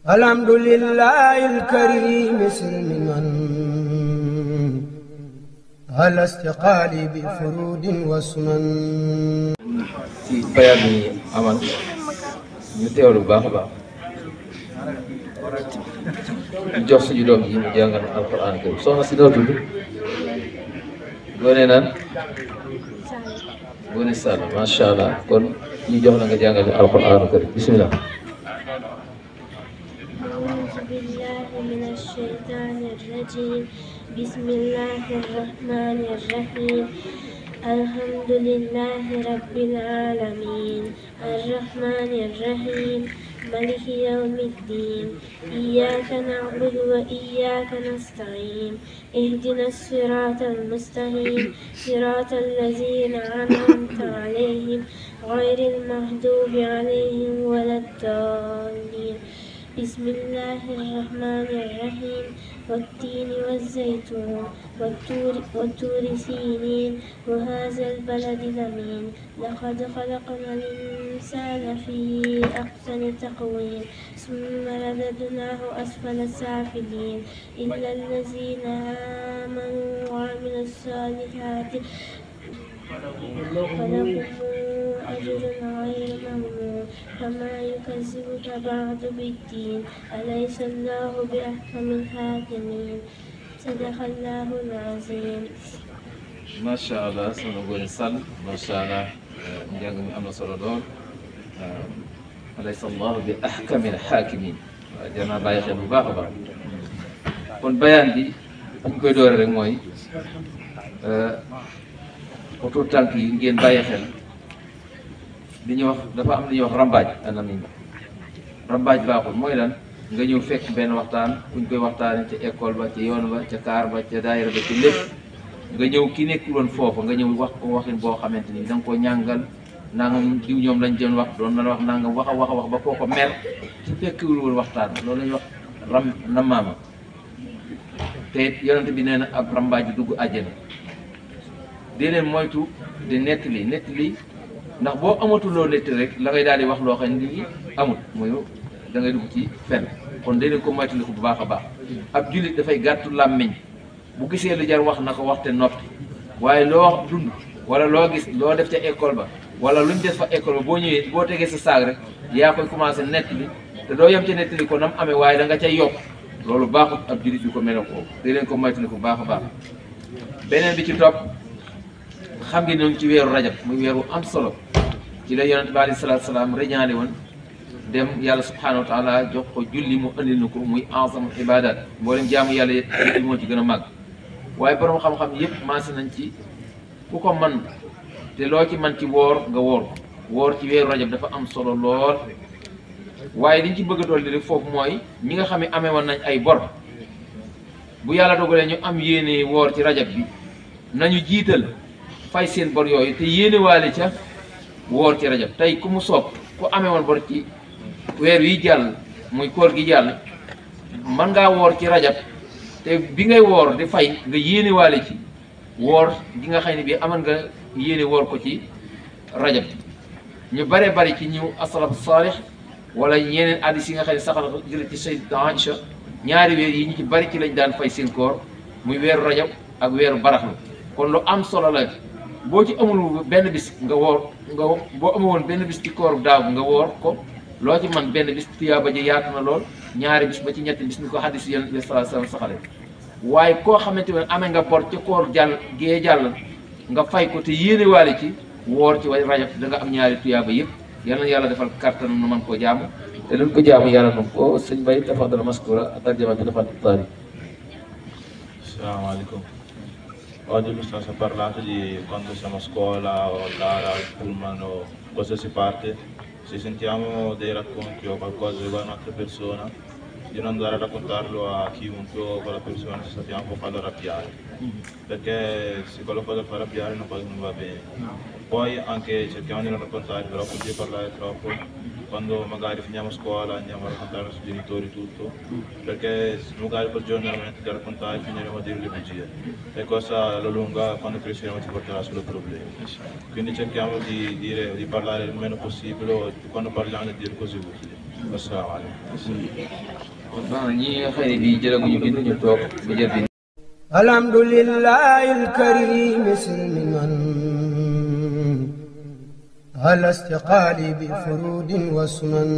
الحمد لله الكريم سلما على استقالي بفرود وسنن. ci bayaan yi amal ñu teewlu bu baax a baax ñu jox suñu doom yi mu jàngal alquran karim. soxna si noo tudd? Ngoné naan Ngoné Sall, macha allah. kon ñu jox la nga jàngal alquran karim, bismillah. أعوذ بالله من الشيطان الرجيم. بسم الله الرحمن الرحيم. الحمد لله رب العالمين الرحمن الرحيم مالك يوم الدين. إياك نعبد وإياك نستعين. اهدنا الصراط المستقيم صراط الذين أنعمت عليهم غير المغضوب عليهم ولا الضالين. بسم الله الرحمن الرحيم. والتين والزيتون والطور سينين وهذا البلد الأمين. لقد خلقنا الإنسان في أحسن تقويم ثم رددناه أسفل سافلين إلا الذين آمنوا وعملوا الصالحات فلهم أجر غير ممنون. فما يكذبك بعد بالدين أليس الله بأحكم الحاكمين. صدق الله العظيم. macha allah soxna Ngoné Sall, macha allah. njàng mi am na solo lool. alaysa allahu bi ahkamil hakimin. waaw jar naa bàyyi xel bu baax a baax. kon bayaan bi ñu koy doore rek mooy oto tànk yi ngeen bàyyi xel li ñuy wax dafa am li ñuy wax rambaaj anamim. rambaaj baaxul mooy lan? nga ñëw fekk benn waxtaan kuñ koy waxtaane ca école ba ca yoon ba ca kaar ba ca daayira ba ca lépp nga ñëw ki nekkul woon foofa nga ñëw wax ko waxin boo xamante ni da nga ko ñàngal nangam diw ñoom lañ doon wax doon na wax nangam wax a wax ba koo ko mer ci fekkiwul woon waxtaan. loolu la ñuy wax namaama. te yonent bi nee na ab rambaaj bi dugg àjjana. di leen moytu di nettali ndax boo amatuloo nettali rek la ngay daal di wax loo xam ne lii amul mooy da ngay dugg ci fenn. kon di leen ko moytandiku bu baax a baax. ab jullit dafay gàttu làmmiñ bu gisee lu jar wax na ko waxte noppi waaye loo wax dund wala loo gis loo def ca école ba wala luñ def fa école ba boo ñëwee boo tegee sa saag rek yaa koy commencé nettali te doo yem ca nettali ko nam amee waaye da nga cay yokk. loolu baaxut ab jullit yu ko mel ko di leen ko moytandiku bu baax a baax. beneen bi ci topp xam ngeen ñoom ci weeru rajab muy weeru am solo ci la yonent bi alayhi salaatu salaam reñaane woon dem yàlla subhanahu wa taala jox ko julli mu andil na ko muy ensam ibadat mboolem jaamu yàlla yëpp moo ci gën a màgg. waaye borom xam-xam yëpp maase nañ ci ku ko man te loo ci man ci woor nga woor ci weeru rajab dafa am solo lool. waaye liñ ci bëgg a dolli rek foofu mooy ñi nga xam ne amee woon nañ ay bor bu yàlla dogalee ñu am yéene woor ci rajab bi nañu jiital fay seen bor yooyu te yéene waale ca woor ci rajab. tey ku mu soob ku amee woon bor ci weer wi jàll muy koor gi jàll mën ngaa woor ci rajab te bi ngay woor di fay nga yéene waale ci woor gi nga xam ne bii aman nga yéene woor ko ci rajab. ñu bare bari ci ñu asalaf saalih wala ñeneen addis yi nga xam ne saxal jële ci sayyidat Aïcha ñaari weer yi ñu ci bari ci lañ daan fay seen koor muy weeru rajab ak weeru baraxlu. kon lu am solo la boo ci amul benn bis nga woor boo amul woon benn bis ci kooru daaw nga woor ko loo ci man benn bis tiyaaba ji yaatu na lool. ñaari bis ba ci ñetti bis ni ko xaddis yonent bi sallallahu alayhi wasallam saxale. waaye koo xamante ne amee nga bor ci koor jàll gee jàll nga fay ko te yéene waale ci woor ci way rajab da nga am ñaari tuyaaba yëpp. yal na yàlla defal kattan nu man koo jaamu te luñ ko jaamu yàlla noonu ko sëñ Bay tafaddal maskura tarjama bi dafa taari. Assalamualaikum. Oggi mi sto parlando di quando siamo a scuola o Lara, al pullman o qualsiasi parte, se sentiamo dei racconti o qualcosa riguardo un'altra persona, di non andare a raccontarlo a chiunque o quella persona che sappiamo può farlo arrabbiare, perché se quella cosa fa arrabbiare non va bene. Poi anche cerchiamo di non raccontare troppo, di parlare troppo, quando magari finiamo scuola andiamo a raccontare ai nostri genitori tutto, perché magari quel giorno non niente da raccontare finiremo a dire le bugie e cosa alla lunga quando cresceremo ci porterà solo problemi. Quindi cerchiamo di parlare il meno possibile, quando parliamo di dire cose utili. wasalaamaaleykum. bon ñi nga xëy bi jëlaguñu bind ñu toog ba jël bind. alhamdulillahi alkarim silmiman ala istiqaali bi furudin wa sunan